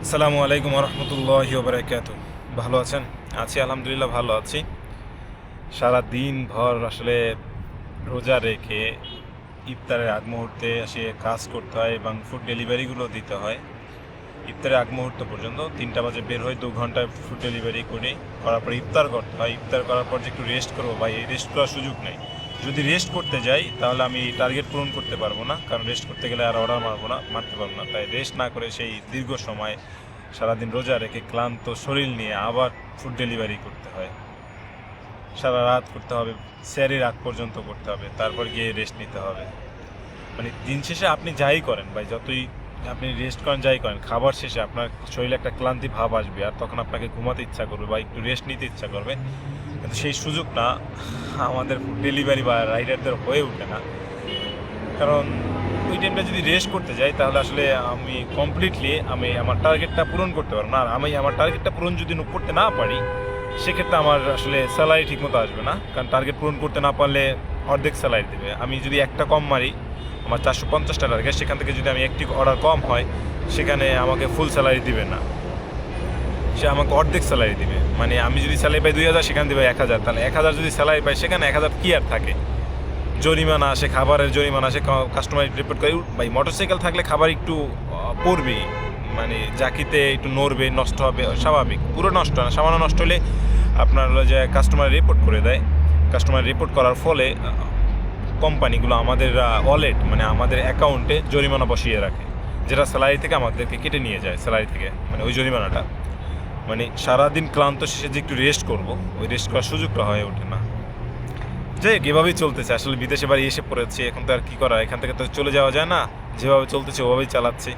আসসালামু আলাইকুম রহমতুল্লাহি ওবরাকাতুহু। ভালো আছেন? আছি আলহামদুলিল্লাহ, ভালো আছি। সারা দিন ভর আসলে রোজা রেখে ইফতারের আগ মুহূর্তে এসে কাজ করতে হয় এবং ফুড ডেলিভারিগুলো দিতে হয়। ইফতারের আগ মুহূর্ত পর্যন্ত 3টা বাজে বের হয়ে 2 ঘন্টায় ফুড ডেলিভারি করার পর ইফতার করতে হয়। ইফতার করার পর যে একটু রেস্ট করবো, ভাই এই রেস্ট করার সুযোগ নেই। যদি রেস্ট করতে যাই তাহলে আমি টার্গেট পূরণ করতে পারবো না, কারণ রেস্ট করতে গেলে আর অর্ডার মারতে পারবো না। তাই রেস্ট না করে সেই দীর্ঘ সময় সারাদিন রোজা রেখে ক্লান্ত শরীর নিয়ে আবার ফুড ডেলিভারি করতে হয়। সারা রাত করতে হবে, স্যারের আগ পর্যন্ত করতে হবে, তারপর গিয়ে রেস্ট নিতে হবে। মানে দিন শেষে আপনি যাই করেন ভাই, যতই আপনি রেস্ট করেন যাই করেন, খাবার শেষে আপনার শরীরে একটা ক্লান্তি ভাব আসবে, আর তখন আপনাকে ঘুমাতে ইচ্ছা করবে বা একটু রেস্ট নিতে ইচ্ছা করবে। কিন্তু সেই সুযোগটা আমাদের ফুড ডেলিভারি বা রাইডারদের হয়ে ওঠে না, কারণ ওই টাইমটা যদি রেস্ট করতে যাই তাহলে আসলে আমি কমপ্লিটলি আমার টার্গেটটা পূরণ করতে পারবো না। আর আমি আমার টার্গেটটা পূরণ যদি করতে না পারি, সেক্ষেত্রে আমার আসলে স্যালারি ঠিকমতো আসবে না, কারণ টার্গেট পূরণ করতে না পারলে অর্ধেক স্যালারি দেবে। আমি যদি একটা কম মারি, আমার 450টা টার্গেট, সেখান থেকে যদি আমি একটি অর্ডার কম হয়, সেখানে আমাকে ফুল স্যালারি দিবে না, সে আমাকে অর্ধেক স্যালারি দিবে। মানে আমি যদি স্যালারি পাই 2000, সেখানে দেবে 1000। তাহলে 1000 যদি স্যালারি পাই, সেখানে 1000 কি আর থাকে? জরিমানা আসে, খাবারের জরিমানা আসে, কাস্টমার রিপোর্ট করে। ভাই মোটরসাইকেল থাকলে খাবার একটু পড়বেই, মানে জাকিতে একটু নড়বে, নষ্ট হবে, স্বাভাবিক। পুরো নষ্ট না, সামান্য নষ্ট হলে আপনার হলো যে কাস্টমার রিপোর্ট করে দেয়। কাস্টমার রিপোর্ট করার ফলে কোম্পানিগুলো আমাদের ওয়ালেট, মানে আমাদের অ্যাকাউন্টে জরিমানা বসিয়ে রাখে, যেটা স্যালারি থেকে আমাদেরকে কেটে নিয়ে যায়, স্যালারি থেকে, মানে ওই জরিমানাটা। মানে সারাদিন ক্লান্ত শেষে যে একটু রেস্ট করব, ওই রেস্ট করার সুযোগটা হয়ে ওঠে না। যাই হোক, এভাবেই চলতেছে আসলে। বিদেশে বাড়ি এসে পড়েছি, এখন তো আর কি করা, এখান থেকে তো চলে যাওয়া যায় না। যেভাবে চলতেছে ওভাবেই চালাচ্ছি।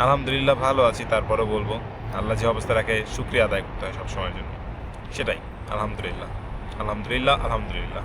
আলহামদুলিল্লাহ ভালো আছি। তারপরেও বলবো, আল্লাহ যে অবস্থা রাখে শুকরিয়া আদায় করতে হয় সব সময়ের জন্য, সেটাই। আলহামদুলিল্লাহ, আলহামদুলিল্লাহ, আলহামদুলিল্লাহ।